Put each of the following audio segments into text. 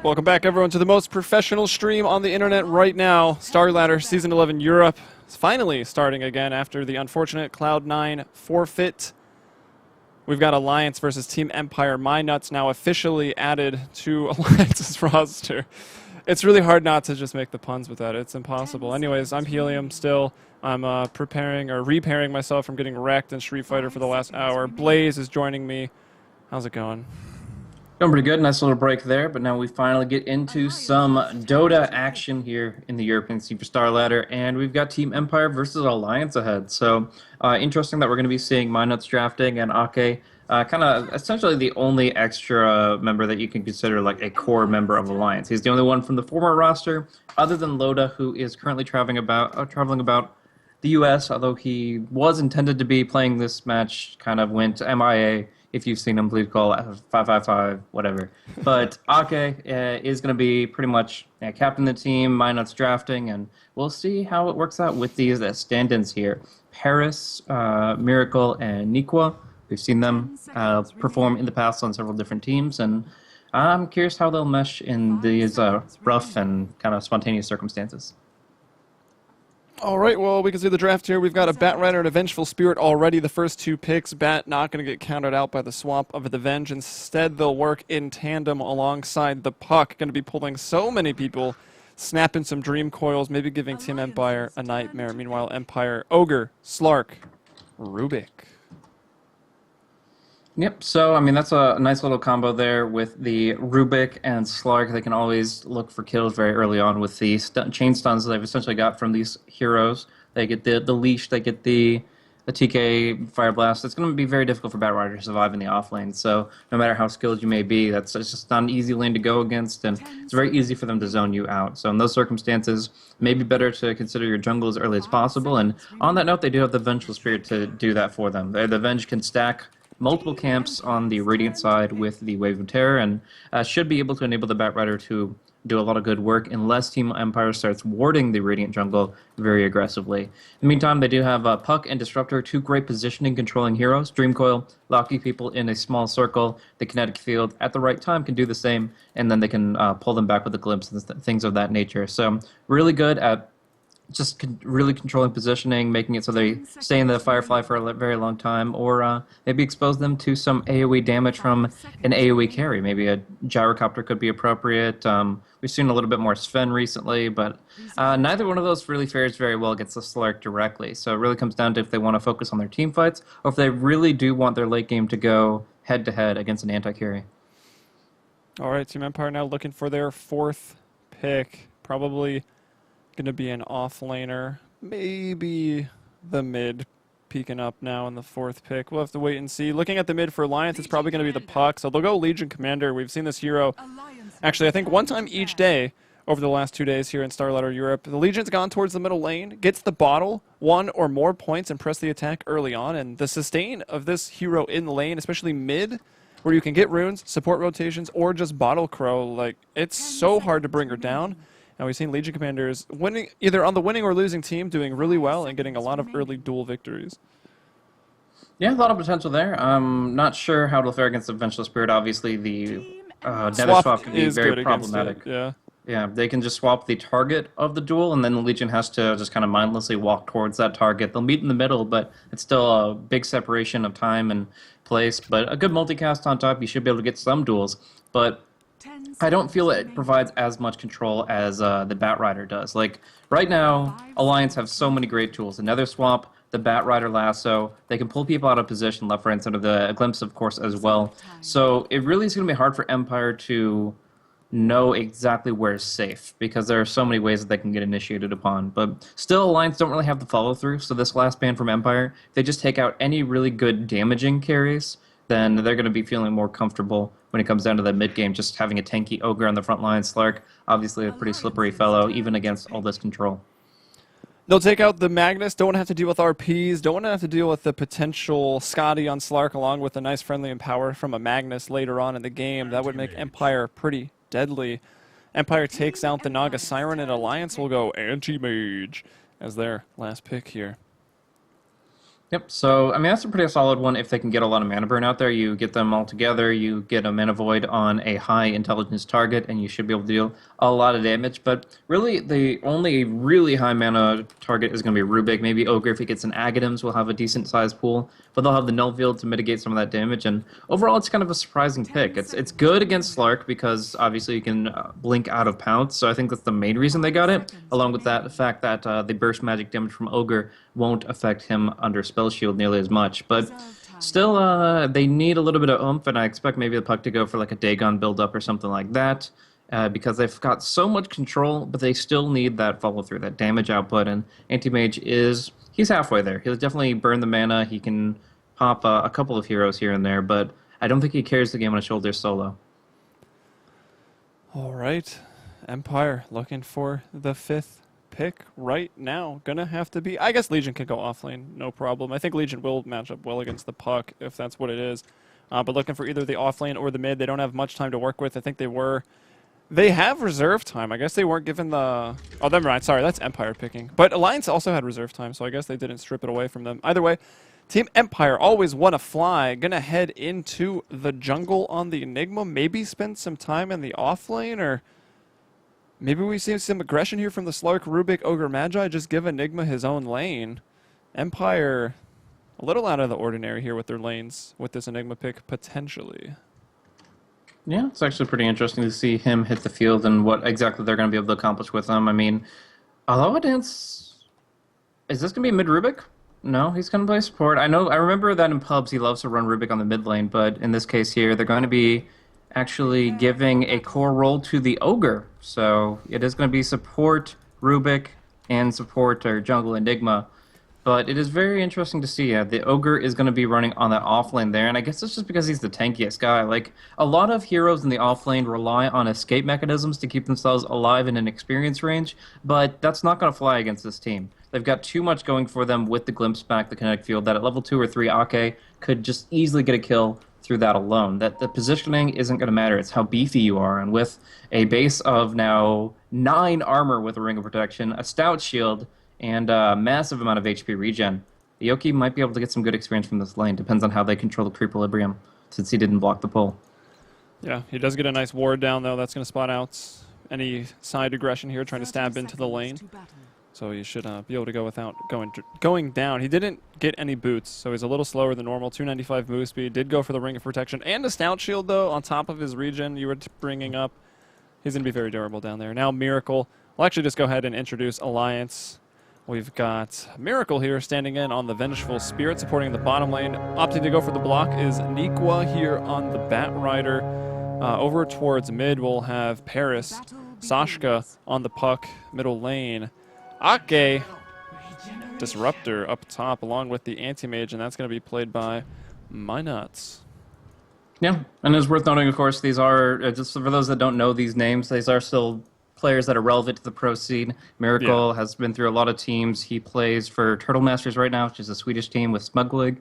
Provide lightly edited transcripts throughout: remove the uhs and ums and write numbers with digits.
Welcome back, everyone, to the most professional stream on the internet right now. Starladder Season 11 Europe is finally starting again after the unfortunate Cloud9 forfeit. We've got Alliance versus Team Empire. My Nuts now officially added to Alliance's roster. It's really hard not to just make the puns with that. It's impossible. Anyways, I'm Helium still. I'm preparing or repairing myself from getting wrecked in Street Fighter for the last hour. Blaze is joining me. How's it going? Going pretty good. Nice little break there, but now we finally get into some Dota action here in the European scene for Starladder, and we've got Team Empire versus Alliance ahead. So interesting that we're going to be seeing Minuts drafting and Ake, kind of essentially the only extra member that you can consider like a core member of Alliance. He's the only one from the former roster, other than Loda, who is currently traveling about the U.S., although he was intended to be playing this match, kind of went MIA. If you've seen him, please call 555, whatever. But Ake is going to be pretty much captain the team, Minuts drafting, and we'll see how it works out with these stand-ins here. Paris, Miracle, and Nikwa. We've seen them perform in the past on several different teams, and I'm curious how they'll mesh in these rough and kind of spontaneous circumstances. All right, well, we can see the draft here. We've got a Bat Rider and a Vengeful Spirit already. The first two picks, Bat not going to get counted out by the swap of the Venge. Instead, they'll work in tandem alongside the Puck. Going to be pulling so many people, snapping some Dream Coils, maybe giving Team Empire a nightmare. Meanwhile, Empire, Ogre, Slark, Rubik. Yep, so, I mean, that's a nice little combo there with the Rubik and Slark. They can always look for kills very early on with the chain stuns they've essentially got from these heroes. They get the leash, they get the TK Fire Blast. It's going to be very difficult for Bat Rider to survive in the off lane, so no matter how skilled you may be, it's just not an easy lane to go against, and it's very easy for them to zone you out. So in those circumstances, maybe better to consider your jungle as early as possible, and on that note, they do have the Vengeful Spirit to do that for them. The Venge can stack multiple camps on the Radiant side with the Wave of Terror, and should be able to enable the Bat Rider to do a lot of good work unless Team Empire starts warding the Radiant jungle very aggressively. In the meantime, they do have Puck and Disruptor, two great positioning controlling heroes. Dream Coil, locking people in a small circle. The Kinetic Field at the right time can do the same, and then they can pull them back with a glimpse and things of that nature. So really good at just really controlling positioning, making it so they stay in the Firefly for a very long time, or maybe expose them to some AoE damage from an AoE carry. Maybe a Gyrocopter could be appropriate. We've seen a little bit more Sven recently, but neither one of those really fares very well against the Slark directly. So it really comes down to if they want to focus on their team fights, or if they really do want their late game to go head-to-head against an anti-carry. All right, Team Empire now looking for their fourth pick. Probably going to be an off-laner. Maybe the mid peeking up now in the fourth pick. We'll have to wait and see. Looking at the mid for Alliance, it's probably going to be the Puck. So they'll go Legion Commander. We've seen this hero, actually, I think one time each day over the last 2 days here in Starladder Europe. The Legion's gone towards the middle lane, gets the bottle, 1 or more points, and press the attack early on. And the sustain of this hero in the lane, especially mid, where you can get runes, support rotations, or just bottle crow, like, it's so hard to bring her down. And we've seen Legion Commanders winning, either on the winning or losing team, doing really well and getting a lot of early duel victories. Yeah, a lot of potential there. I'm not sure how it'll fare against the Vengeful Spirit. Obviously, the Nether swap can be very problematic. Yeah, they can just swap the target of the duel, and then the Legion has to just kind of mindlessly walk towards that target. They'll meet in the middle, but it's still a big separation of time and place. But a good multicast on top, you should be able to get some duels. But I don't feel it provides as much control as the Bat Rider does. Like, right now, Alliance have so many great tools. The Nether Swap, the Bat Rider Lasso, they can pull people out of position left, right, and center. The Glimpse, of course, as well. So it really is going to be hard for Empire to know exactly where is safe, because there are so many ways that they can get initiated upon. But still, Alliance don't really have the follow-through, so this last ban from Empire, if they just take out any really good damaging carries, then they're going to be feeling more comfortable when it comes down to the mid-game, just having a tanky Ogre on the front line. Slark, obviously a pretty slippery fellow, even against all this control. They'll take out the Magnus, don't have to deal with RPs, don't have to deal with the potential Scotty on Slark, along with a nice friendly empower from a Magnus later on in the game. That would make Empire pretty deadly. Empire takes out the Naga Siren, and Alliance will go Anti-Mage as their last pick here. Yep. So, I mean, that's a pretty solid one if they can get a lot of mana burn out there. You get them all together, you get a mana void on a high intelligence target, and you should be able to deal a lot of damage. But really, the only really high mana target is going to be Rubik. Maybe Ogre, if he gets an Aghanims, will have a decent sized pool, but they'll have the Null Field to mitigate some of that damage. And overall, it's kind of a surprising pick. It's good against Slark because obviously you can blink out of Pounce. So I think that's the main reason they got it, along with that the fact that the burst magic damage from Ogre won't affect him under spell shield nearly as much. But still, they need a little bit of oomph, and I expect maybe the puck to go for like a Dagon build up or something like that. Because they've got so much control, but they still need that follow through, that damage output. And Anti-Mage he's halfway there. He'll definitely burn the mana. He can pop a couple of heroes here and there, but I don't think he carries the game on his shoulders solo. All right. Empire looking for the 5th pick right now. Gonna have to be... I guess Legion can go offlane, no problem. I think Legion will match up well against the puck, if that's what it is. But looking for either the offlane or the mid. They don't have much time to work with. I think they were... They have reserve time. I guess they weren't given the... Oh, never mind. Sorry, that's Empire picking. But Alliance also had reserve time, so I guess they didn't strip it away from them. Either way, Team Empire always want to fly. Gonna head into the jungle on the Enigma. Maybe spend some time in the offlane, or... Maybe we see some aggression here from the Slark, Rubik, Ogre, Magi. Just give Enigma his own lane. Empire, a little out of the ordinary here with their lanes, with this Enigma pick, potentially. Yeah, it's actually pretty interesting to see him hit the field and what exactly they're going to be able to accomplish with him. I mean, Dance, is this going to be mid Rubik? No, he's going to play support. I remember that in pubs he loves to run Rubik on the mid lane, but in this case here, they're going to be actually giving a core role to the Ogre. So it is going to be support Rubik and support or jungle Enigma. But it is very interesting to see. The Ogre is going to be running on that off lane there, and I guess it's just because he's the tankiest guy. Like, a lot of heroes in the off lane rely on escape mechanisms to keep themselves alive in an experience range, but that's not going to fly against this team. They've got too much going for them with the Glimpse back, the Kinetic Field, that at level 2 or 3, Ake could just easily get a kill through that alone. That the positioning isn't going to matter. It's how beefy you are, and with a base of now 9 armor with a Ring of Protection, a Stout Shield, and a massive amount of HP regen, the Yoki might be able to get some good experience from this lane. Depends on how they control the Creequilibrium, since he didn't block the pull. Yeah, he does get a nice ward down, though. That's going to spot out any side aggression here, trying to stab into the lane. So he should be able to go without going down. He didn't get any boots, so he's a little slower than normal. 295 move speed. Did go for the Ring of Protection and a Stout Shield, though, on top of his regen you were bringing up. He's going to be very durable down there. Now Miracle. We'll actually just go ahead and introduce Alliance. We've got Miracle here standing in on the Vengeful Spirit, supporting the bottom lane. Opting to go for the block is Nikwa here on the Bat Rider. Over towards mid, we'll have Paris, Sashka on the puck, middle lane. Ake, Disruptor up top, along with the Anti-Mage, and that's going to be played by My Nuts. Yeah, and it's worth noting, of course, these are, just for those that don't know these names, these are still players that are relevant to the pro scene. Miracle has been through a lot of teams. He plays for Turtle Masters right now, which is a Swedish team with Smuglig.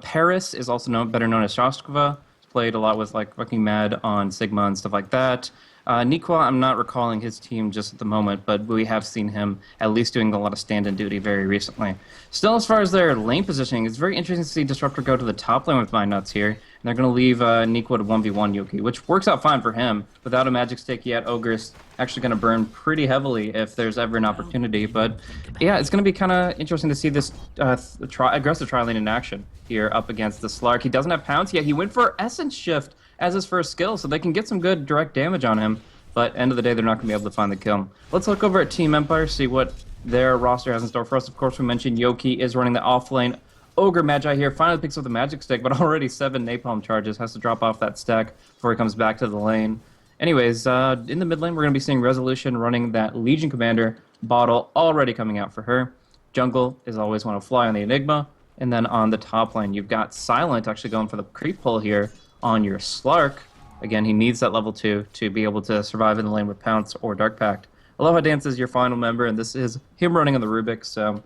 Paris is also better known as Shoskova. He's played a lot with like fucking Mad on Sigma and stuff like that. Nikwa, I'm not recalling his team just at the moment, but we have seen him at least doing a lot of stand-in duty very recently. Still, as far as their lane positioning, it's very interesting to see Disruptor go to the top lane with My Nuts here. And they're going to leave Nikwa to 1v1 Yoki, which works out fine for him. Without a magic stick yet, Ogre's actually going to burn pretty heavily if there's ever an opportunity. But yeah, it's going to be kind of interesting to see this aggressive tri-lane in action here up against the Slark. He doesn't have Pounce yet. He went for Essence Shift as his first skill, so they can get some good direct damage on him. But end of the day, they're not going to be able to find the kill. Let's look over at Team Empire, see what their roster has in store for us. Of course, we mentioned Yoki is running the off-lane. Ogre Magi here finally picks up the magic stick, but already 7 napalm charges. Has to drop off that stack before he comes back to the lane. Anyways, in the mid lane, we're going to be seeing Resolution running that Legion Commander bottle already coming out for her. Jungle is always want to fly on the Enigma. And then on the top lane, you've got Silent actually going for the creep pull here on your Slark. Again, he needs that level 2 to be able to survive in the lane with Pounce or Dark Pact. Aloha Dance is your final member, and this is him running on the Rubik, so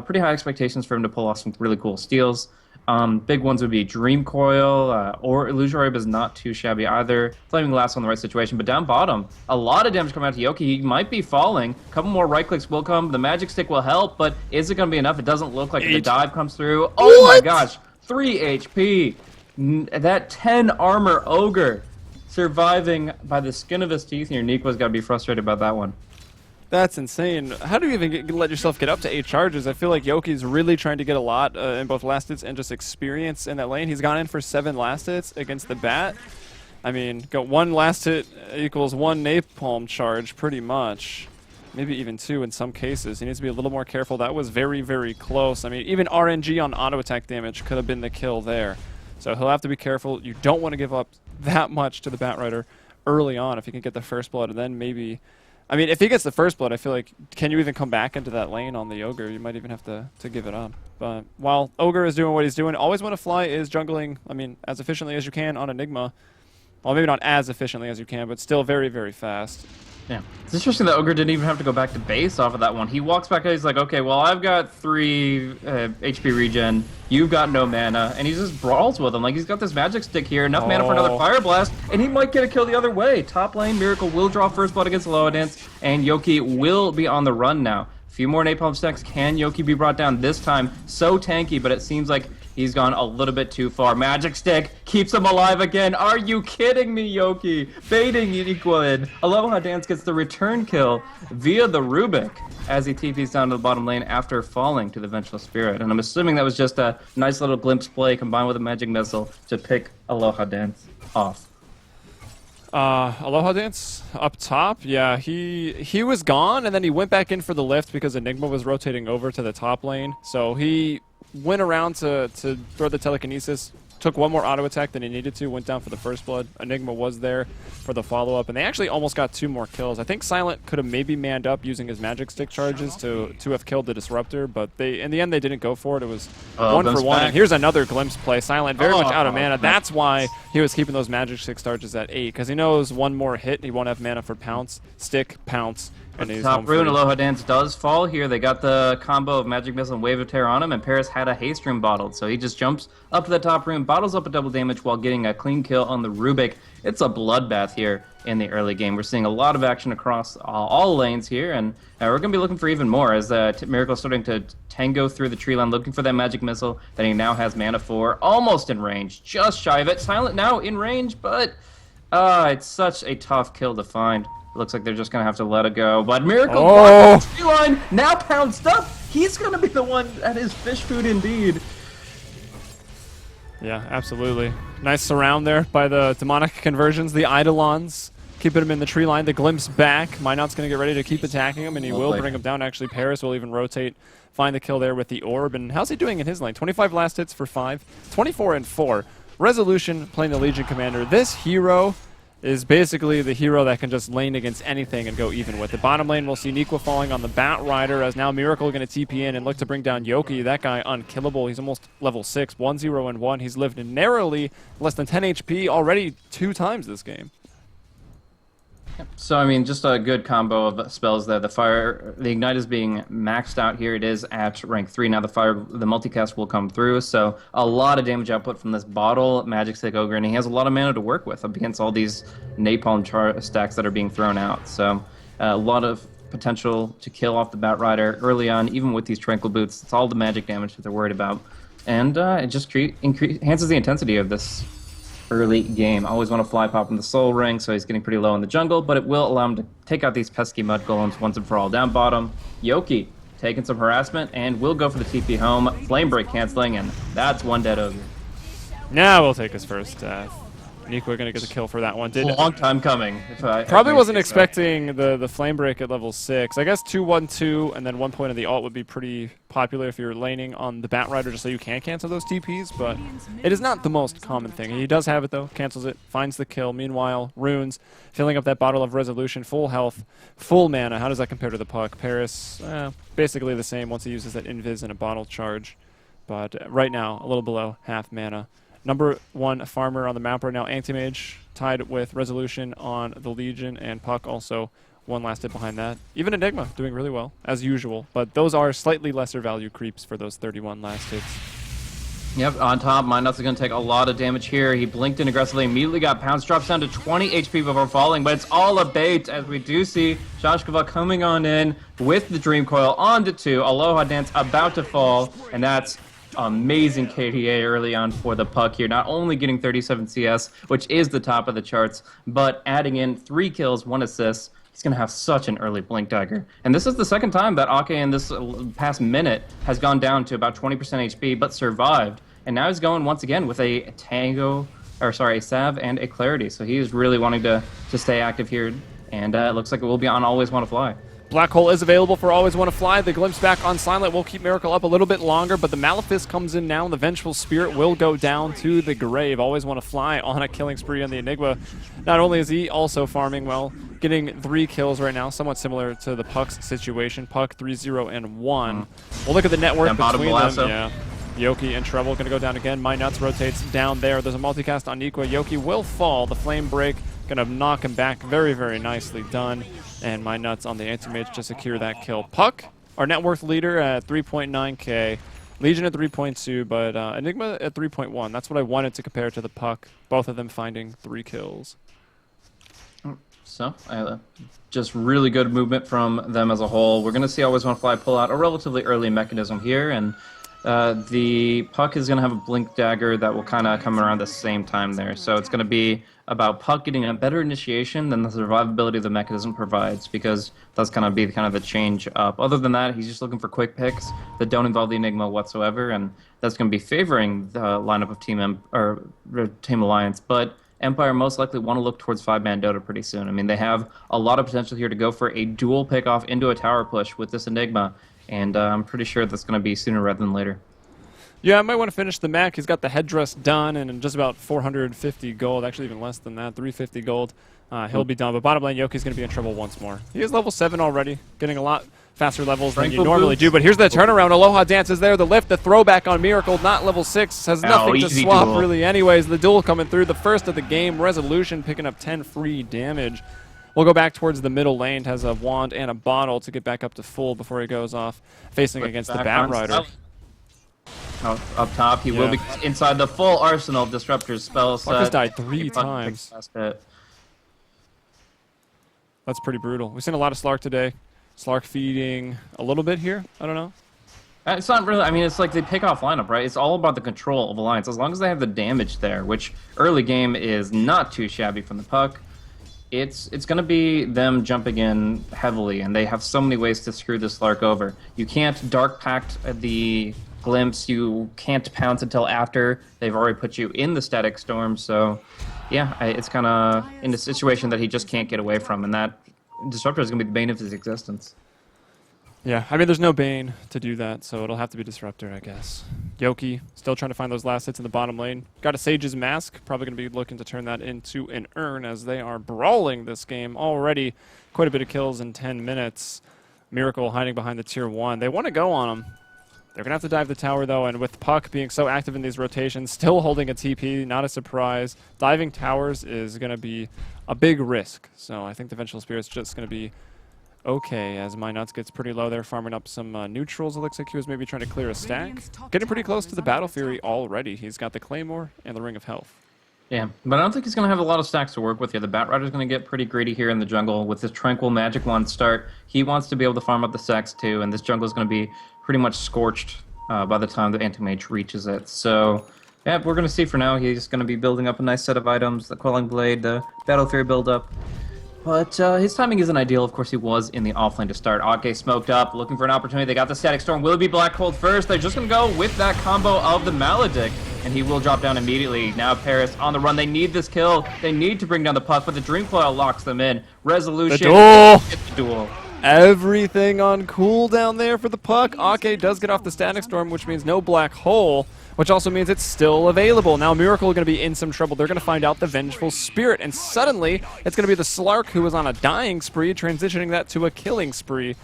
Pretty high expectations for him to pull off some really cool steals. Big ones would be Dream Coil, or Illusion Orb is not too shabby either. Flaming Glass on the right situation, but down bottom, a lot of damage coming out to Yoki. He might be falling. A couple more right clicks will come. The Magic Stick will help, but is it going to be enough? It doesn't look like the dive comes through. Oh my What? gosh, 3 HP. That 10 armor Ogre surviving by the skin of his teeth. And your Nico's got to be frustrated about that one. That's insane. How do you even let yourself get up to 8 charges? I feel like Yoki's really trying to get a lot in both last hits and just experience in that lane. He's gone in for 7 last hits against the Bat. I mean, got 1 last hit equals 1 napalm charge, pretty much. Maybe even 2 in some cases. He needs to be a little more careful. That was very, very close. I mean, even RNG on auto attack damage could have been the kill there. So he'll have to be careful. You don't want to give up that much to the Batrider early on if you can get the first blood, and then maybe... I mean, if he gets the first blood, I feel like, can you even come back into that lane on the Ogre? You might even have to give it up. But while Ogre is doing what he's doing, always want to fly is jungling, I mean, as efficiently as you can on Enigma. Well, maybe not as efficiently as you can, but still very, very fast. Yeah. It's interesting that Ogre didn't even have to go back to base off of that one. He walks back out, he's like, okay, well, I've got 3 HP regen, you've got no mana, and he just brawls with him. Like, he's got this magic stick here, enough mana for another Fire Blast, and he might get a kill the other way. Top lane, Miracle will draw first blood against Aloha Dance, and Yoki will be on the run now. A few more napalm stacks. Can Yoki be brought down this time? So tanky, but it seems like he's gone a little bit too far. Magic Stick keeps him alive again. Are you kidding me, Yoki? Baiting Equid. Aloha Dance gets the return kill via the Rubik as he TPs down to the bottom lane after falling to the Vengeful Spirit. And I'm assuming that was just a nice little glimpse play combined with a Magic Missile to pick Aloha Dance off. Aloha Dance up top, yeah, he was gone, and then he went back in for the lift because Enigma was rotating over to the top lane. So he went around to throw the telekinesis, took 1 more auto attack than he needed to, went down for the first blood. Enigma was there for the follow-up, and they actually almost got 2 more kills. I think Silent could have maybe manned up using his magic stick charges to have killed the Disruptor, but in the end they didn't go for it. It was 1 for 1. And here's another glimpse play. Silent very much out of mana. That's why he was keeping those magic stick charges at 8, because he knows 1 more hit, he won't have mana for pounce, stick, pounce. And he's top rune, Aloha Dance does fall here. They got the combo of Magic Missile and Wave of Terror on him, and Paris had a haste rune bottled. So he just jumps up to the top rune, bottles up a double damage while getting a clean kill on the Rubik. It's a bloodbath here in the early game. We're seeing a lot of action across all lanes here, and we're going to be looking for even more as Miracle's starting to tango through the tree line, looking for that Magic Missile that he now has mana for. Almost in range, just shy of it. Silent now in range, but it's such a tough kill to find. Looks like they're just going to have to let it go. But Miracle tree line now pounced up. He's going to be the one that is fish food indeed. Yeah, absolutely. Nice surround there by the demonic conversions, the Eidolons. Keeping him in the tree line. The glimpse back. Minot's going to get ready to keep attacking him, and he will bring him down. Actually, Paris will even rotate, find the kill there with the orb. And how's he doing in his lane? 25 last hits for 5, 24 and 4. Resolution playing the Legion Commander. This hero is basically the hero that can just lane against anything and go even with it. Bottom lane, we'll see Niqua falling on the Batrider, as now Miracle going to TP in and look to bring down Yoki. That guy unkillable. He's almost level 6, 1-0 and 1. He's lived narrowly, less than 10 HP already 2 times this game. So, I mean, just a good combo of spells there. The Ignite is being maxed out here. It is at rank 3. Now the multicast will come through. So, a lot of damage output from this bottle, Magic Stick Ogre, and he has a lot of mana to work with up against all these napalm stacks that are being thrown out. So, a lot of potential to kill off the Batrider early on, even with these Tranquil Boots. It's all the magic damage that they're worried about. And it just enhances the intensity of this early game. Always want to fly pop in the Soul Ring, so he's getting pretty low in the jungle, but it will allow him to take out these pesky mud golems once and for all. Down bottom, Yoki taking some harassment and will go for the TP home. Flame Break canceling, and that's 1 dead Ogre. Now we'll take his first death. Niqua going to get the kill for that one. A long time coming. Probably wasn't expecting the Flame Break at level 6. I guess 2-1-2 and then 1 point of the ult would be pretty popular if you're laning on the Batrider just so you can cancel those TPs, but it is not the most common thing. He does have it though, cancels it, finds the kill. Meanwhile, Runes, filling up that bottle of Resolution, full health, full mana. How does that compare to the Puck? Paris, basically the same once he uses that Invis and a bottle charge, but right now, a little below half mana. Number 1 farmer on the map right now, Anti-Mage, tied with Resolution on the Legion, and Puck also one last hit behind that. Even Enigma doing really well, as usual. But those are slightly lesser value creeps for those 31 last hits. Yep, on top, Mindnuts is going to take a lot of damage here. He blinked in aggressively, immediately got pounced, drops down to 20 HP before falling, but it's all a bait, as we do see Shashkova coming on in with the Dream Coil onto 2. Aloha Dance about to fall, and that's amazing KDA early on for the Puck here. Not only getting 37 CS, which is the top of the charts, but adding in 3 kills, 1 assist. He's going to have such an early Blink Dagger. And this is the second time that Ake in this past minute has gone down to about 20% HP, but survived. And now he's going once again with a a Sav and a Clarity. So he is really wanting to stay active here. And it looks like it will be on Always Wanna Fly. Black Hole is available for Always Wanna Fly. The Glimpse back on Silent will keep Miracle up a little bit longer, but the Malefice comes in now, and the Vengeful Spirit will go down to the grave. Always Wanna Fly on a killing spree on the Enigma. Not only is he also farming well, getting 3 kills right now, somewhat similar to the Puck's situation. Puck 3-0-1. We'll look at the network between them. Yeah. Yoki and Treble going to go down again. Mindnuts rotates down there. There's a multicast on Nikwa. Yoki will fall. The Flame Break going to knock him back. Very, very nicely done. And Mindnuts on the Anti-Mage to secure that kill. Puck, our net worth leader at 3.9k. Legion at 3.2, but Enigma at 3.1. That's what I wanted to compare to the Puck. Both of them finding 3 kills. So, just really good movement from them as a whole. We're going to see Always Wanna Fly pull out a relatively early mechanism here, and the Puck is going to have a Blink Dagger that will kind of come around the same time there. So it's going to be about Puck getting a better initiation than the survivability the mechanism provides, because that's going to be kind of the change up. Other than that, he's just looking for quick picks that don't involve the Enigma whatsoever, and that's going to be favoring the lineup of Team Alliance. But Empire most likely want to look towards 5-man Dota pretty soon. I mean, they have a lot of potential here to go for a dual pick-off into a tower push with this Enigma, and I'm pretty sure that's going to be sooner rather than later. Yeah, I might want to finish the mech. He's got the headdress done and just about 450 gold, actually even less than that, 350 gold. He'll be done, but bottom line, Yoki's going to be in trouble once more. He is level 7 already, getting a lot faster levels than you normally do, but here's the turnaround. Aloha Dance is there, the lift, the throwback on Miracle, not level 6, has nothing to swap duel. Really anyways. The duel coming through, the first of the game, Resolution picking up 10 free damage. We'll go back towards the middle lane, has a wand and a bottle to get back up to full before he goes off, facing against the Batrider. Up top, he will be inside the full arsenal of Disruptor's spell set. Marcus died 3 times. That's pretty brutal. We've seen a lot of Slark today. Slark feeding a little bit here. I don't know. It's not really. I mean, it's like the pick-off lineup, right? It's all about the control of Alliance. As long as they have the damage there, which early game is not too shabby from the Puck, it's going to be them jumping in heavily, and they have so many ways to screw this Slark over. You can't Dark Pact the Glimpse. You can't pounce until after they've already put you in the Static Storm. So, yeah, it's kind of in a situation that he just can't get away from, and that Disruptor is going to be the bane of his existence. Yeah, I mean, there's no Bane to do that, so it'll have to be Disruptor, I guess. Yoki still trying to find those last hits in the bottom lane. Got a Sage's Mask, probably going to be looking to turn that into an urn as they are brawling this game already. Quite a bit of kills in 10 minutes. Miracle hiding behind the tier 1. They want to go on him. They're going to have to dive the tower, though, and with Puck being so active in these rotations, still holding a TP, not a surprise. Diving towers is going to be a big risk, so I think the Vengeful Spirit's just going to be okay, as Mindnuts gets pretty low there, farming up some neutrals. It looks like he was maybe trying to clear a stack. Getting pretty close to the Battle Fury already. He's got the Claymore and the Ring of Health. Yeah, but I don't think he's going to have a lot of stacks to work with here. The Batrider's going to get pretty greedy here in the jungle with this Tranquil Magic Wand start. He wants to be able to farm up the stacks too, and this jungle is going to be pretty much scorched by the time the Anti-Mage reaches it. So, yeah, we're going to see for now. He's going to be building up a nice set of items, the Quelling Blade, the Battle Fury build-up. But his timing isn't ideal. Of course, he was in the offlane to start. Ake smoked up, looking for an opportunity. They got the Static Storm. Will it be Black Cold first? They're just going to go with that combo of the Maledict, and he will drop down immediately. Now Paris on the run. They need this kill. They need to bring down the Puck, but the Dream Coil locks them in. Resolution. The duel. Everything on cooldown there for the Puck. Ake does get off the Static Storm, which means no Black Hole, which also means it's still available. Now Miracle are going to be in some trouble. They're going to find out the Vengeful Spirit, and suddenly it's going to be the Slark who was on a dying spree, transitioning that to a killing spree.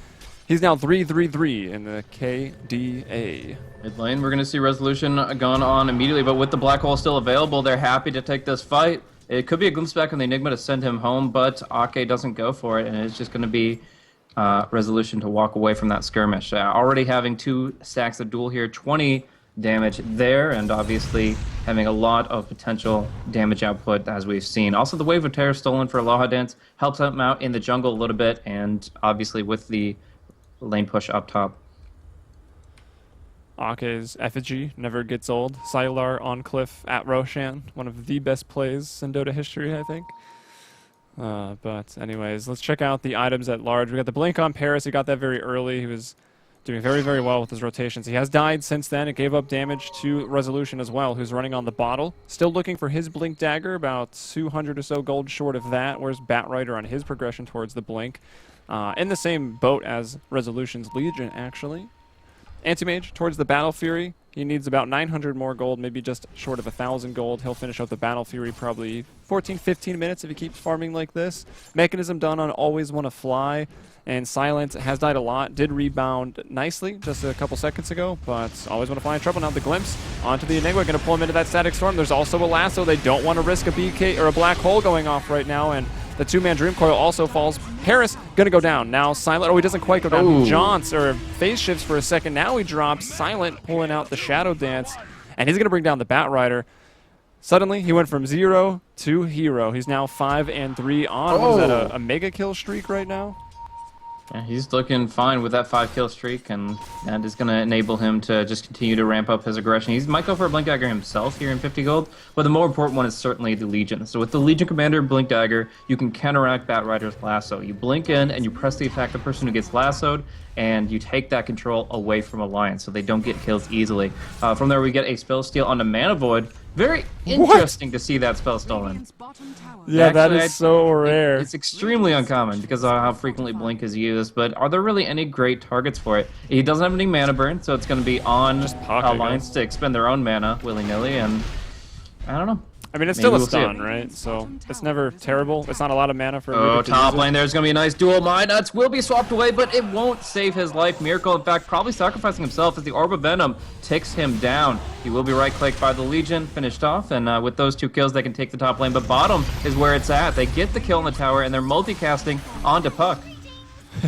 He's now 3-3-3 in the KDA. Mid lane, we're going to see Resolution going on immediately, but with the Black Hole still available, they're happy to take this fight. It could be a glimpse back on the Enigma to send him home, but Ake doesn't go for it, and it's just going to be Resolution to walk away from that skirmish. Already having 2 stacks of duel here, 20 damage there, and obviously having a lot of potential damage output as we've seen. Also, the Wave of Terror stolen for Aloha Dance helps him out in the jungle a little bit, and obviously with the lane push up top. Ake's effigy never gets old. Sylar on cliff at Roshan, one of the best plays in Dota history, I think. But anyways, let's check out the items at large. We got the blink on Paris. He got that very early. He was doing very, very well with his rotations. He has died since then. It gave up damage to Resolution as well, who's running on the bottle. Still looking for his blink dagger, about 200 or so gold short of that. Where's Batrider on his progression towards the blink? In the same boat as Resolution's Legion, actually. Anti-Mage towards the Battle Fury. He needs about 900 more gold, maybe just short of 1,000 gold. He'll finish out the Battle Fury probably 14, 15 minutes if he keeps farming like this. Mechanism done on Always Wanna Fly. And Silent has died a lot. Did rebound nicely just a couple seconds ago, but Always Wanna Fly in trouble. Now the Glimpse onto the Enigma. Going to pull him into that Static Storm. There's also a Lasso. They don't want to risk a BK or a Black Hole going off right now, and the 2-man Dream Coil also falls. Paris going to go down. Now Silent, oh, he doesn't quite go down. Ooh. He jaunts or phase shifts for a second. Now he drops. Silent pulling out the Shadow Dance, and he's going to bring down the Batrider. Suddenly, he went from 0 to hero. He's now 5-3 on. What is that, a mega kill streak right now? Yeah, he's looking fine with that 5-kill streak, and that is going to enable him to just continue to ramp up his aggression. He might go for a Blink Dagger himself here in 50 gold, but the more important one is certainly the Legion. So with the Legion Commander Blink Dagger, you can counteract Batrider's Lasso. You blink in, and you press the attack the person who gets lassoed, and you take that control away from Alliance, so they don't get kills easily. From there, we get a Spell Steal on the Mana Void. Very interesting to see that spell stolen. Yeah, Actually, that is so rare. It's extremely uncommon because of how frequently Blink is used, but are there really any great targets for it? He doesn't have any mana burn, so it's going to be on Alliance to expend their own mana willy-nilly, and I don't know. I mean, it's still a stun, right? So it's never terrible. It's not a lot of mana for Oh, top lane, there's going to be a nice dual Mind Nuts. Will be swapped away, but it won't save his life. Miracle, in fact, probably sacrificing himself as the Orb of Venom ticks him down. He will be right-clicked by the Legion, finished off, and with those 2 kills, they can take the top lane. But bottom is where it's at. They get the kill in the tower, and they're multicasting onto Puck.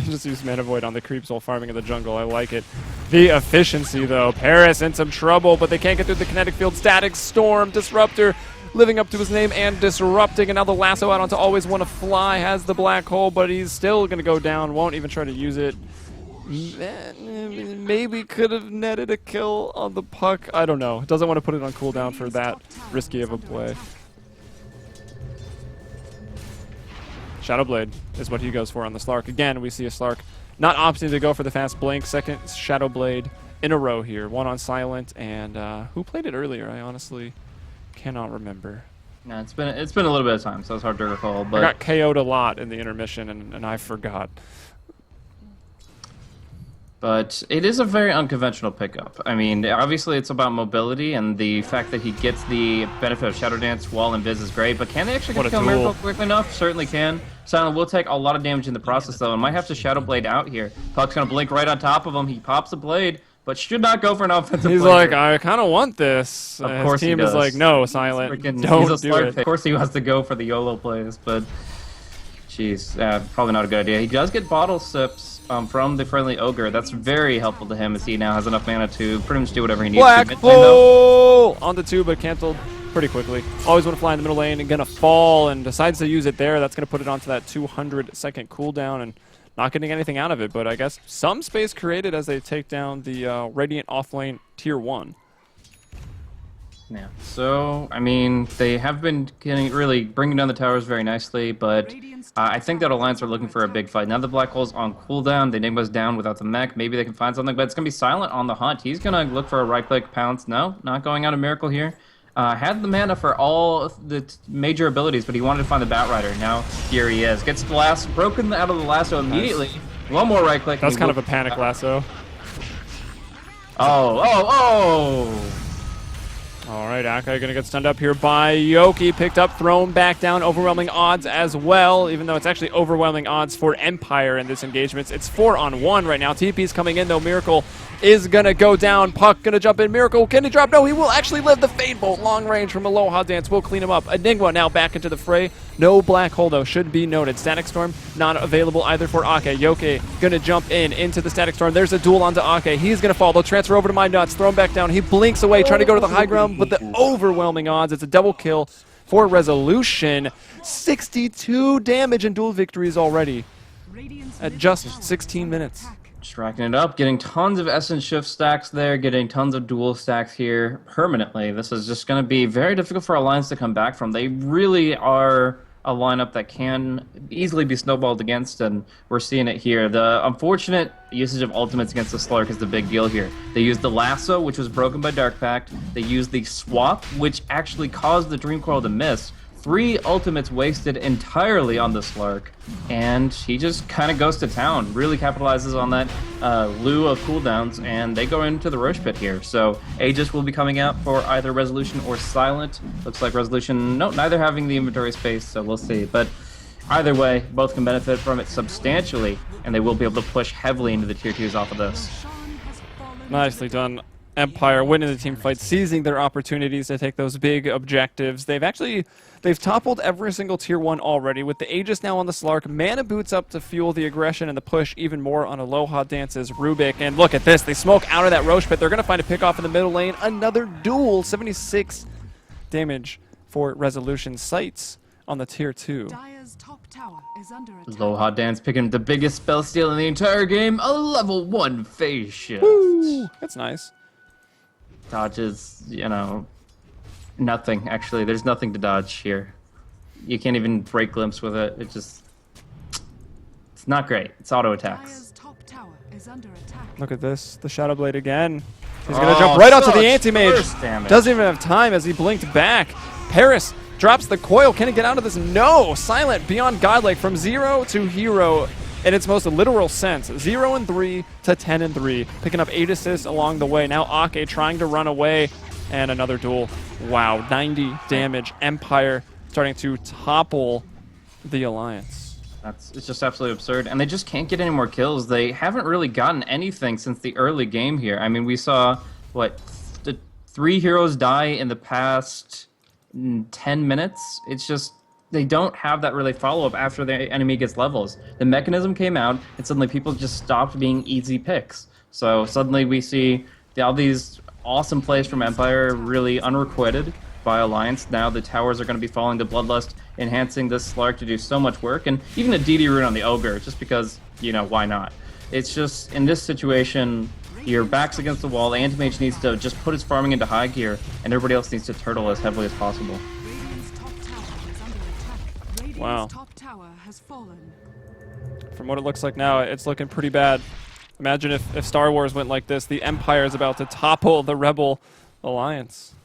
Just use Mana Void on the creeps while farming in the jungle. I like it. The efficiency, though. Paris in some trouble, but they can't get through the kinetic field. Static Storm, Disruptor, living up to his name and disrupting. And now the Lasso out onto Always Wanna Fly. Has the Black Hole, but he's still going to go down. Won't even try to use it. Maybe could have netted a kill on the Puck. I don't know. Doesn't want to put it on cooldown for that risky of a play. Shadowblade is what he goes for on the Slark. Again, we see a Slark not opting to go for the fast blink. Second Shadowblade in a row here. One on Silent, and who played it earlier? I honestly cannot remember. No, it's been a little bit of time, so it's hard to recall. But I got KO'd a lot in the intermission, and I forgot. But it is a very unconventional pickup. I mean, obviously it's about mobility, and the fact that he gets the benefit of Shadow Dance while invis is great, but can they actually get the kill Miracle quick enough? Certainly can. Silent will take a lot of damage in the process, though, and might have to Shadow Blade out here. Puck's going to blink right on top of him. He pops a blade, but should not go for an offensive He's blade. like, I kind of want this. Of course his team he does. is like, no, Silent, don't he's a do it. Of course he has to go for the YOLO plays, but jeez, probably not a good idea. He does get bottle sips from the friendly Ogre. That's very helpful to him as he now has enough mana to pretty much do whatever he needs Black to. Hole on the 2, but canceled pretty quickly. Always want to fly in the middle lane and gonna fall, and decides to use it there. That's gonna put it onto that 200-second cooldown, and not getting anything out of it. But I guess some space created as they take down the Radiant offlane tier 1. Yeah. So I mean, they have been really bringing down the towers very nicely, but I think that Alliance are looking for a big fight. Now the Black Hole's on cooldown, the Enigma's down without the mech. Maybe they can find something, but it's going to be Silent on the hunt. He's going to look for a right-click pounce. No, not going on a Miracle here. Had the mana for all the major abilities, but he wanted to find the Batrider. Now here he is. Gets the last broken out of the lasso immediately. Nice. One more right-click. That's kind of a panic lasso. Oh! All right, Akai going to get stunned up here by Yoki. Picked up, thrown back down. Overwhelming odds as well, even though it's actually overwhelming odds for Empire in this engagement. It's 4-on-1 right now. TP's coming in, though. Miracle is going to go down. Puck going to jump in. Miracle, can he drop? No, he will actually live. The Fade Bolt, long range from Aloha Dance will clean him up. Enigma now back into the fray. No Black Hole, though, should be noted. Static Storm not available either for Ake. Yoki going to jump in into the Static Storm. There's a duel onto Ake. He's going to fall. They'll transfer over to My Nuts. Throw him back down. He blinks away, trying to go to the high ground, but the overwhelming odds. It's a double kill for Resolution. 62 damage and duel victories already at just 16 minutes. Just racking it up, getting tons of Essence Shift stacks there, getting tons of dual stacks here permanently. This is just going to be very difficult for Alliance to come back from. They really are a lineup that can easily be snowballed against, and we're seeing it here. The unfortunate usage of ultimates against the Slark is the big deal here. They used the Lasso, which was broken by Dark Pact. They used the Swap, which actually caused the Dream Coil to miss. 3 ultimates wasted entirely on the Slark, and he just kind of goes to town. Really capitalizes on that lieu of cooldowns, and they go into the Roche Pit here. So Aegis will be coming out for either Resolution or Silent. Looks like Resolution, no, neither having the inventory space, so we'll see. But either way, both can benefit from it substantially, and they will be able to push heavily into the tier 2s off of this. Nicely done. Empire winning the team fight, seizing their opportunities to take those big objectives. They've toppled every single tier 1 already, with the Aegis now on the Slark. Mana Boots up to fuel the aggression and the push even more on Aloha Dance's Rubik. And look at this, they smoke out of that Roche Pit. They're going to find a pick off in the middle lane. Another duel, 76 damage for Resolution. Sights on the tier 2. Dire's top tower is under attack. Aloha Dance picking up the biggest spell steal in the entire game, a level 1 phase shift. Woo! That's nice. Dodges, nothing, actually. There's nothing to dodge here. You can't even break glimpse with it. It's not great. It's auto attacks. Dire's top tower is under attack. Look at this, the Shadow Blade again. He's going to jump right onto the Anti-Mage. Doesn't even have time as he blinked back. Paris drops the coil. Can he get out of this? No! Silent beyond godlike from 0 to hero in its most literal sense. 0-3 to 10-3. Picking up 8 assists along the way. Now Ake trying to run away. And another duel. Wow, 90 damage. Empire starting to topple the Alliance. It's just absolutely absurd. And they just can't get any more kills. They haven't really gotten anything since the early game here. I mean, we saw, the 3 heroes die in the past 10 minutes. It's just, they don't have that really follow-up after the enemy gets levels. The mechanism came out, and suddenly people just stopped being easy picks. So suddenly we see all these awesome plays from Empire really unrequited by Alliance. Now the towers are going to be falling to Bloodlust, enhancing this Slark to do so much work, and even a DD rune on the Ogre, just because, why not? It's just, in this situation, your back's against the wall, the Anti-Mage needs to just put his farming into high gear, and everybody else needs to turtle as heavily as possible. Radiant's top tower is under attack. Radiant's Wow. top tower has fallen. From what it looks like now, it's looking pretty bad. Imagine if Star Wars went like this. The Empire is about to topple the Rebel Alliance.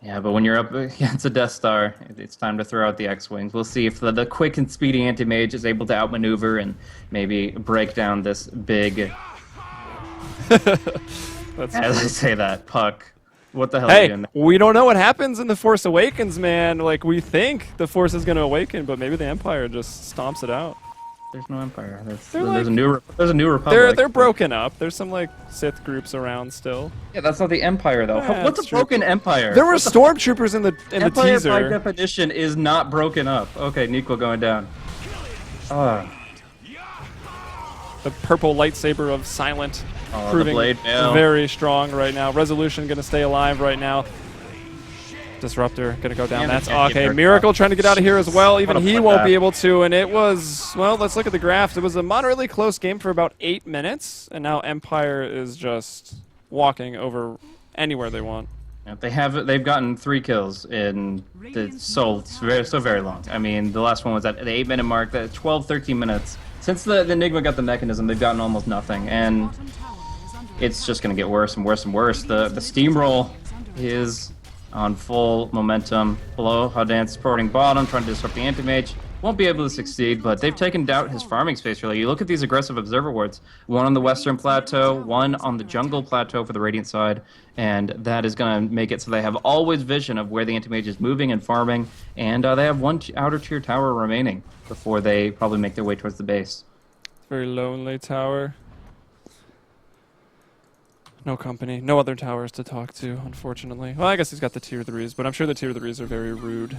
Yeah, but when you're up against a Death Star, it's time to throw out the X-Wings. We'll see if the quick and speedy Anti-Mage is able to outmaneuver and maybe break down this big... That's As I say that, Puck. What the hell are you doing there? We don't know what happens in The Force Awakens, man. Like, we think the Force is going to awaken, but maybe the Empire just stomps it out. There's no Empire. There's like- a new Republic. They're broken up. There's some, like, Sith groups around still. Yeah, that's not the Empire, though. Yeah, What's a that's true. broken Empire? There were stormtroopers in the Empire, teaser. by definition, is not broken up. Okay, Nico going down. The purple lightsaber of Silent The proving blade mail. very strong right now. Resolution going to stay alive right now. Disruptor going to go down. And That's it can't get okay. hurt. Miracle trying to get out of here as well. Even What a he flip won't that. be able to. And it was, well, let's look at the graphs. It was a moderately close game for about 8 minutes. And now Empire is just walking over anywhere they want. Yeah, they've gotten 3 kills in so very long. I mean, the last one was at the 8-minute mark. That 12-13 minutes. Since the Enigma got the mechanism, they've gotten almost nothing, and Bottom tower is under it's just gonna get worse and worse and worse. The steamroll is on full momentum. Below, Dance supporting bottom, trying to disrupt the Anti-Mage. won't be able to succeed, but they've taken out his farming space really. You look at these aggressive observer wards, one on the western plateau, one on the jungle plateau for the Radiant side, and that is going to make it so they have always vision of where the anti-mage is moving and farming, and they have one outer tier tower remaining before they probably make their way towards the base. Very lonely tower. No company. No other towers to talk to, unfortunately. Well, I guess he's got the tier 3s, but I'm sure the tier 3s are very rude.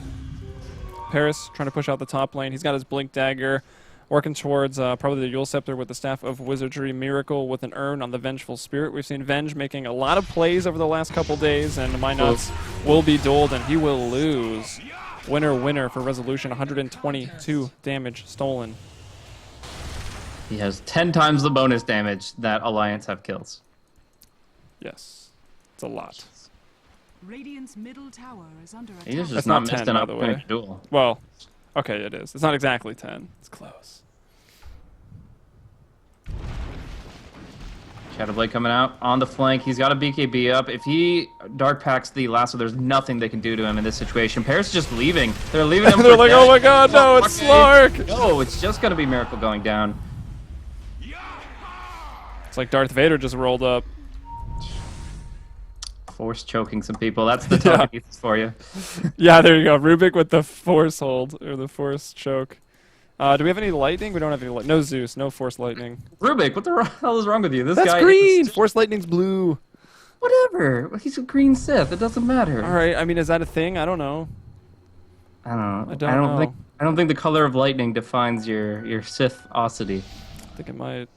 Paris trying to push out the top lane. He's got his Blink Dagger, working towards probably the Yule Scepter with the Staff of Wizardry, Miracle with an Urn on the Vengeful Spirit. We've seen Venge making a lot of plays over the last couple days, and my nuts will be dueled, and he will lose. Winner for Resolution, 122 damage stolen. He has 10 times the bonus damage that Alliance have kills. Yes, it's a lot. Radiant's middle tower is under attack. He just That's not not missed 10, an by the way. opportunity to duel. Well, okay, it is. It's not exactly 10. It's close. Shadowblade coming out on the flank. He's got a BKB up. If he Dark Packs the lasso, there's nothing they can do to him in this situation. Paris is just leaving. They're leaving him. They're for like, dead. oh my god, no, it's Slark! No, it's just going to be Miracle going down. It's like Darth Vader just rolled up. Force choking some people. That's the telekinesis for you. Yeah, there you go. Rubik with the force hold, or the force choke. Do we have any lightning? We don't have any light. No Zeus, no force lightning. Rubik, what the hell is wrong with you? This That's guy green! is- Force lightning's blue. Whatever. He's a green Sith. It doesn't matter. Alright, I mean, is that a thing? I don't know. I don't know. I don't know. I don't think the color of lightning defines your Sith-osity. I think it might.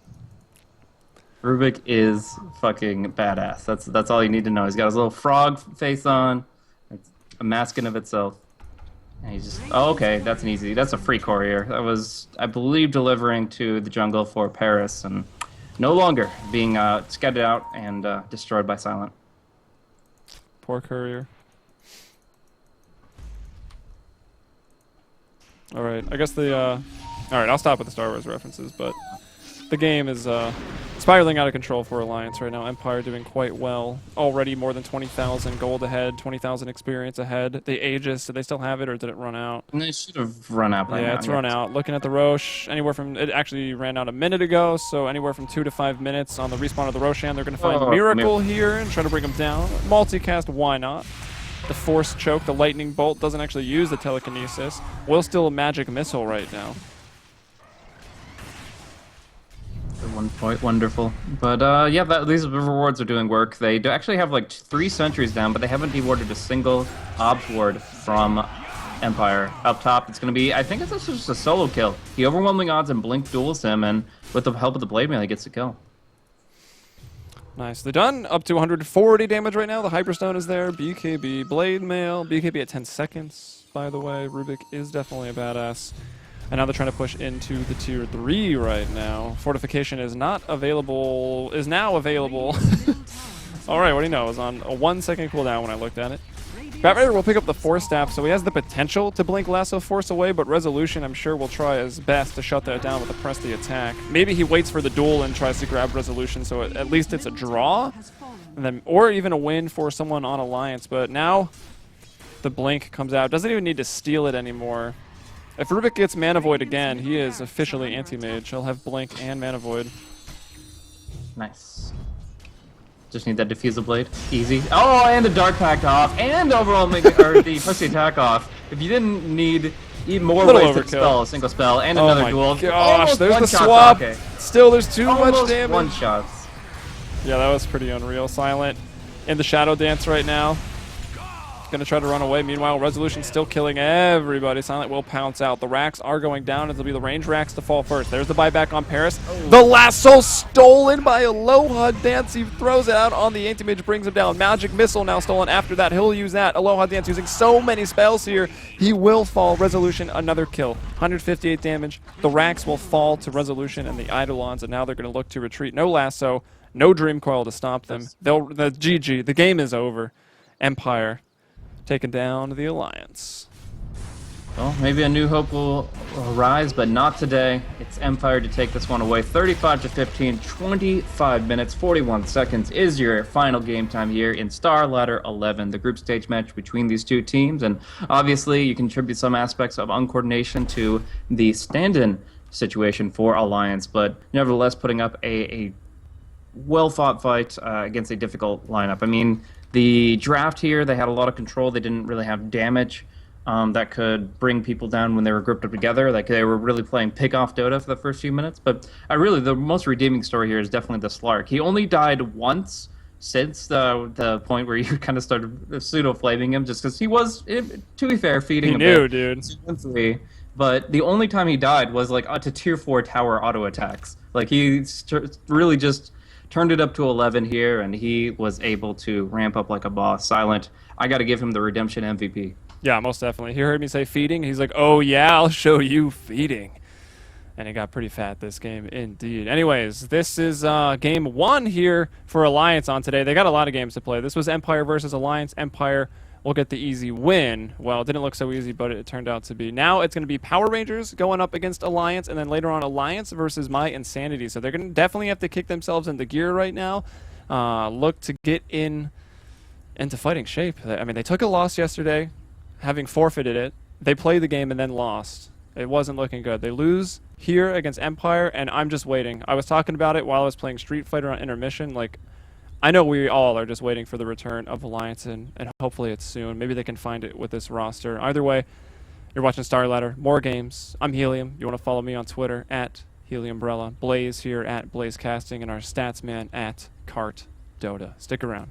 Rubik is fucking badass. That's all you need to know. He's got his little frog face on. It's a mask in of itself. And he's just... Oh, okay. That's an easy... That's a free courier. That was, I believe, delivering to the jungle for Paris. And no longer being scouted out and destroyed by Silent. Poor courier. Alright, I guess the... Alright, I'll stop with the Star Wars references, but... The game is spiraling out of control for Alliance right now. Empire doing quite well. Already more than 20,000 gold ahead, 20,000 experience ahead. The Aegis, did they still have it or did it run out? And they should have run out by now. Yeah, it's run out. Looking at the Roche, it actually ran out a minute ago, so anywhere from 2 to 5 minutes on the respawn of the Roshan. They're going to find Miracle here and try to bring him down. Multicast, why not? The Force Choke, the Lightning Bolt, doesn't actually use the Telekinesis. Will still a Magic Missile right now. At one point, wonderful. But yeah, these rewards are doing work. They do actually have like 3 sentries down, but they haven't dewarded a single Obs ward from Empire. Up top, it's going to be, I think it's just a solo kill. He overwhelming odds and Blink duels him, and with the help of the Blade Mail, he gets the kill. Nice. They're done. Up to 140 damage right now. The Hyperstone is there. BKB, Blade Mail. BKB at 10 seconds, by the way. Rubik is definitely a badass. And now they're trying to push into the tier 3 right now. Fortification is not available, is now available. Alright, what do you know? It was on a 1 second cooldown when I looked at it. Bat Raider will pick up the Force Staff, so he has the potential to blink Lasso Force away, but Resolution, I'm sure, will try his best to shut that down with a press the attack. Maybe he waits for the duel and tries to grab Resolution, so at least it's a draw, and then, or even a win for someone on Alliance. But now the blink comes out. Doesn't even need to steal it anymore. If Rubik gets Mana Void again, he is officially anti-mage. He'll have Blink and Mana Void. Nice. Just need that Diffusal Blade. Easy. Oh, and the Dark Pact off, and overwhelming, or the Pussy Attack off. If you didn't need even more Little ways to overkill. spell a single spell, and Oh another my duel. gosh, Almost there's the one-shot swap. Sake. Still, there's too much Almost damage. one-shots. Yeah, that was pretty unreal. Silent in the Shadow Dance right now. Gonna try to run away. Meanwhile, Resolution still killing everybody. Silent will pounce out. The racks are going down. It'll be the range racks to fall first. There's the buyback on Paris. The lasso stolen by Aloha Dance. He throws it out on the anti-mage, brings him down. Magic Missile now stolen after that. He'll use that. Aloha Dance using so many spells here. He will fall. Resolution, another kill. 158 damage. The racks will fall to Resolution and the Eidolons, and now they're going to look to retreat. No lasso, no Dream Coil to stop them. The GG. The game is over. Empire taking down the Alliance. Well, maybe a new hope will arise, but not today. It's Empire to take this one away. 35 to 15, 25 minutes, 41 seconds is your final game time here in Starladder 11, the group stage match between these two teams. And obviously, you contribute some aspects of uncoordination to the stand-in situation for Alliance, but nevertheless, putting up a well-fought fight against a difficult lineup. I mean, the draft here, they had a lot of control. They didn't really have damage that could bring people down when they were grouped up together. Like they were really playing pick-off Dota for the first few minutes. But the most redeeming story here is definitely the Slark. He only died once since the point where you kind of started pseudo-flaming him, just because he was, to be fair, feeding He a knew, bit. dude. But the only time he died was like to tier 4 tower auto attacks. Like he really just turned it up to 11 here, and he was able to ramp up like a boss. Silent, I got to give him the redemption MVP. Yeah, most definitely. He heard me say feeding. He's like, oh, yeah, I'll show you feeding. And he got pretty fat this game, indeed. Anyways, this is game 1 here for Alliance on today. They got a lot of games to play. This was Empire versus Alliance. Empire will get the easy win. Well, it didn't look so easy, but it turned out to be. Now it's going to be Power Rangers going up against Alliance, and then later on Alliance versus My Insanity. So they're going to definitely have to kick themselves into gear right now. Look to get into fighting shape. I mean, they took a loss yesterday, having forfeited it. They played the game and then lost. It wasn't looking good. They lose here against Empire, and I'm just waiting. I was talking about it while I was playing Street Fighter on intermission. Like, I know we all are just waiting for the return of Alliance, and hopefully it's soon. Maybe they can find it with this roster. Either way, you're watching Starladder. More games. I'm Helium. You want to follow me on Twitter at Heliumbrella. Blaze here at Blaze Casting, and our stats man at Cart Dota. Stick around.